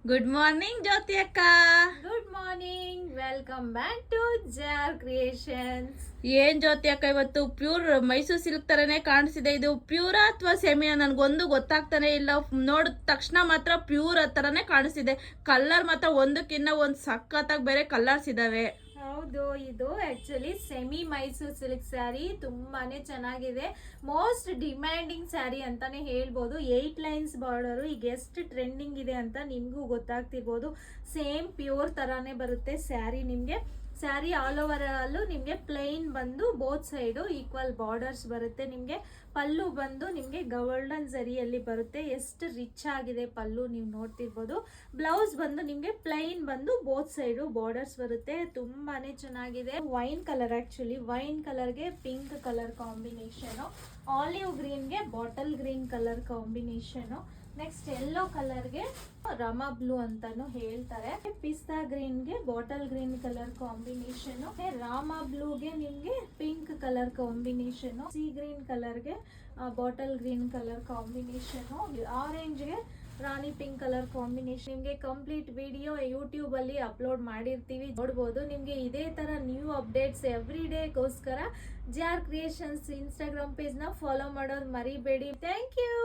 Good morning Jyoti ಅಕ್ಕ. Good morning, welcome back to jar creations. ಏನ್ ಜ್ಯೋತಿ ಅಕ್ಕ, ಇವತ್ತು ಪ್ಯೂರ್ ಮೈಸೂರು ಸಿಲ್ಕ್ ತರನೇ ಕಾಣಿಸಿದೆ. ಇದು ಪ್ಯೂರಾ ಅಥವಾ ಸೆಮಿನಾ ನನ್ಗೊಂದು ಗೊತ್ತಾಗ್ತಾನೆ ಇಲ್ಲ. ನೋಡಿದ ತಕ್ಷಣ ಮಾತ್ರ ಪ್ಯೂರ್ ತರನೇ ಕಾಣಿಸ್ತಿದೆ. ಕಲರ್ ಮಾತ್ರ ಒಂದಕ್ಕಿನ್ನ ಒಂದ್ ಸಖತ್ತಾಗಿ ಬೇರೆ ಕಲರ್ಸ್ ಇದಾವೆ. ಹೌದು, ಇದು actually semi Mysuru silk sari ತುಂಬಾನೇ ಚೆನ್ನಾಗಿದೆ. ಮೋಸ್ಟ್ ಡಿಮ್ಯಾಂಡಿಂಗ್ ಸ್ಯಾರಿ ಅಂತಾನೆ ಹೇಳ್ಬೋದು. 8 ಲೈನ್ಸ್ ಬಾರ್ಡರ್ ಈಗ ಎಷ್ಟು ಟ್ರೆಂಡಿಂಗ್ ಇದೆ ಅಂತ ನಿಮ್ಗೂ ಗೊತ್ತಾಗ್ತಿರ್ಬೋದು. ಸೇಮ್ ಪ್ಯೂರ್ ತರಾನೇ ಬರುತ್ತೆ ಸ್ಯಾರಿ. ನಿಮ್ಗೆ ಸ್ಯಾರಿ ಆಲ್ ಓವರ್ ಅಲ್ಲೂ ನಿಮ್ಗೆ ಪ್ಲೈನ್ ಬಂದು ಬೋತ್ ಸೈಡು ಈಕ್ವಲ್ ಬಾರ್ಡರ್ಸ್ ಬರುತ್ತೆ. ನಿಮ್ಗೆ ಪಲ್ಲು ಬಂದು ನಿಮ್ಗೆ ಗೋಲ್ಡನ್ ಜರಿಯಲ್ಲಿ ಬರುತ್ತೆ. ಎಷ್ಟು ರಿಚ್ ಆಗಿದೆ ಪಲ್ಲು ನೀವು ನೋಡ್ತಿರ್ಬೋದು. ಬ್ಲೌಸ್ ಬಂದು ನಿಮ್ಗೆ ಪ್ಲೈನ್ ಬಂದು ಬೋತ್ ಸೈಡು ಬಾರ್ಡರ್ಸ್ ಬರುತ್ತೆ. ತುಂಬಾನೇ ಚೆನ್ನಾಗಿದೆ. ವೈನ್ ಕಲರ್, ಆಕ್ಚುಲಿ ವೈನ್ ಕಲರ್ಗೆ ಪಿಂಕ್ ಕಲರ್ ಕಾಂಬಿನೇಷನ್, ಆಲಿವ್ ಗ್ರೀನ್ಗೆ bottle green colour combination, next yellow ಕಲರ್ಗೆ ರಮಾ ಬ್ಲೂ ಅಂತಾನು ಹೇಳ್ತಾರೆ. ಪಿಸ್ತಾ ಗ್ರೀನ್ಗೆ bottle green colour combination, Rama ಬ್ಲೂಗೆ ನಿಮ್ಗೆ pink colour combination, sea green ಕಲರ್ಗೆ ಬಾಟಲ್ ಗ್ರೀನ್ ಕಲರ್ ಕಾಂಬಿನೇಷನ್, ಆರೆಂಜ್ಗೆ ರಾಣಿ ಪಿಂಕ್ ಕಲರ್ ಕಾಂಬಿನೇಷನ್. ನಿಮ್ಗೆ ಕಂಪ್ಲೀಟ್ ವಿಡಿಯೋ ಯೂಟ್ಯೂಬ್ ಅಲ್ಲಿ ಅಪ್ಲೋಡ್ ಮಾಡಿರ್ತೀವಿ, ನೋಡ್ಬೋದು. ನಿಮ್ಗೆ ಇದೇ ತರ ನ್ಯೂ ಅಪ್ಡೇಟ್ಸ್ ಎವ್ರಿ ಡೇಗೋಸ್ಕರ ಜಾರ್ ಕ್ರಿಯೇಷನ್ಸ್ ಇನ್ಸ್ಟಾಗ್ರಾಮ್ ಪೇಜ್ ನ ಫಾಲೋ ಮಾಡೋದು ಮರಿಬೇಡಿ. Thank you.